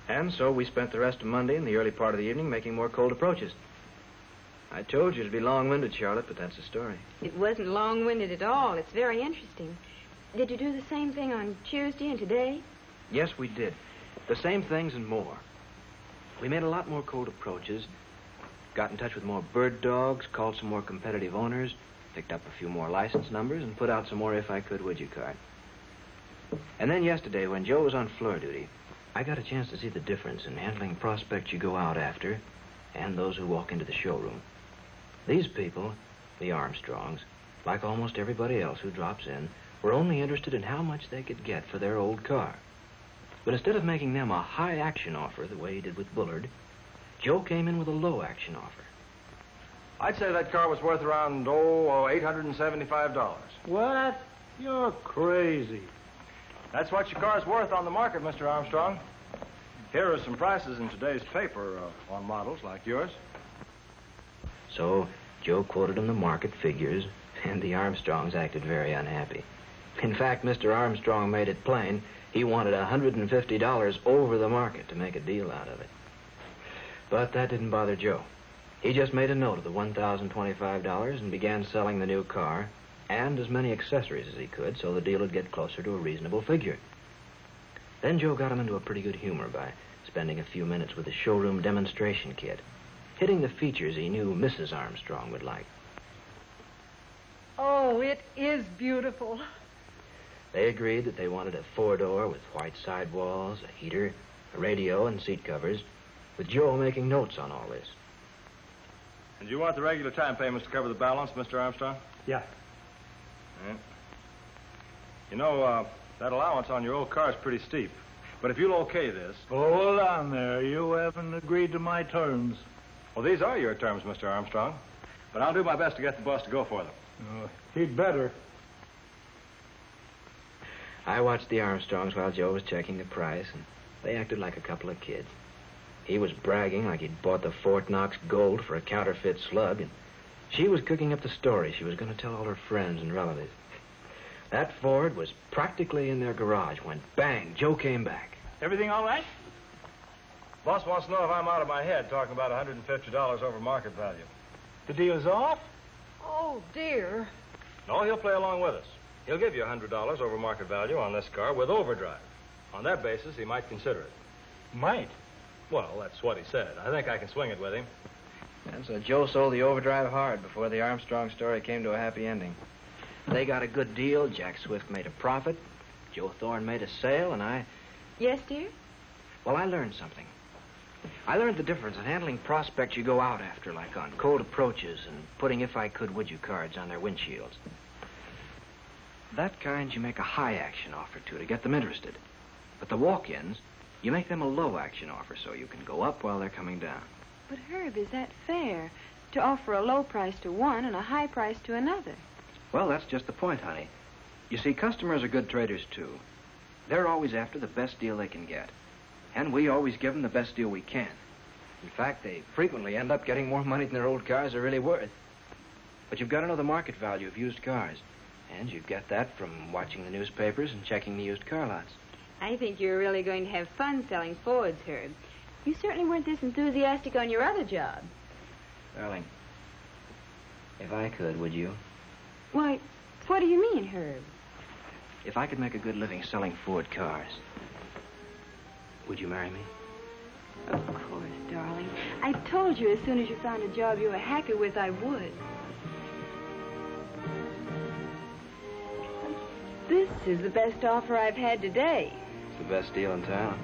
And so we spent the rest of Monday and the early part of the evening making more cold approaches. I told you it'd be long-winded, Charlotte, but that's the story. It wasn't long-winded at all. It's very interesting. Did you do the same thing on Tuesday and today? Yes, we did. The same things and more. We made a lot more cold approaches, got in touch with more bird dogs, called some more competitive owners, picked up a few more license numbers, and put out some more if I could, would you cards. And then yesterday, when Joe was on floor duty, I got a chance to see the difference in handling prospects you go out after and those who walk into the showroom. These people, the Armstrongs, like almost everybody else who drops in, were only interested in how much they could get for their old car. But instead of making them a high-action offer the way he did with Bullard, Joe came in with a low-action offer. I'd say that car was worth around, $875. What? You're crazy. That's what your car's worth on the market, Mr. Armstrong. Here are some prices in today's paper on models like yours. So Joe quoted him the market figures, and the Armstrongs acted very unhappy. In fact, Mr. Armstrong made it plain he wanted $150 over the market to make a deal out of it. But that didn't bother Joe. He just made a note of the $1,025 and began selling the new car and as many accessories as he could so the deal would get closer to a reasonable figure. Then Joe got him into a pretty good humor by spending a few minutes with the showroom demonstration kit, hitting the features he knew Mrs. Armstrong would like. Oh, it is beautiful. They agreed that they wanted a four-door with white sidewalls, a heater, a radio, and seat covers, with Joe making notes on all this. And you want the regular time payments to cover the balance, Mr. Armstrong? Yeah. Yeah. You know, that allowance on your old car is pretty steep. But if you'll okay this... Hold on there. You haven't agreed to my terms. Well, these are your terms, Mr. Armstrong. But I'll do my best to get the boss to go for them. He'd better. I watched the Armstrongs while Joe was checking the price, and they acted like a couple of kids. He was bragging like he'd bought the Fort Knox Gold for a counterfeit slug, and she was cooking up the story she was going to tell all her friends and relatives. That Ford was practically in their garage when, bang, Joe came back. Everything all right? Boss wants to know if I'm out of my head talking about $150 over market value. The deal's off? Oh, dear. No, he'll play along with us. He'll give you $100 over market value on this car with overdrive. On that basis, he might consider it. Might. Well, that's what he said. I think I can swing it with him. And so Joe sold the overdrive hard before the Armstrong story came to a happy ending. They got a good deal. Jack Swift made a profit. Joe Thorne made a sale, and I... Yes, dear? Well, I learned something. I learned the difference in handling prospects you go out after, like on cold approaches and putting if I could would you cards on their windshields. That kind you make a high-action offer to get them interested. But the walk-ins, you make them a low-action offer so you can go up while they're coming down. But, Herb, is that fair? To offer a low price to one and a high price to another? Well, that's just the point, honey. You see, customers are good traders, too. They're always after the best deal they can get. And we always give them the best deal we can. In fact, they frequently end up getting more money than their old cars are really worth. But you've got to know the market value of used cars. And you get that from watching the newspapers and checking the used car lots. I think you're really going to have fun selling Fords, Herb. You certainly weren't this enthusiastic on your other job. Darling, if I could, would you? Why, what do you mean, Herb? If I could make a good living selling Ford cars, would you marry me? Of course, darling. I told you as soon as you found a job you were happy with, I would. This is the best offer I've had today. It's the best deal in town.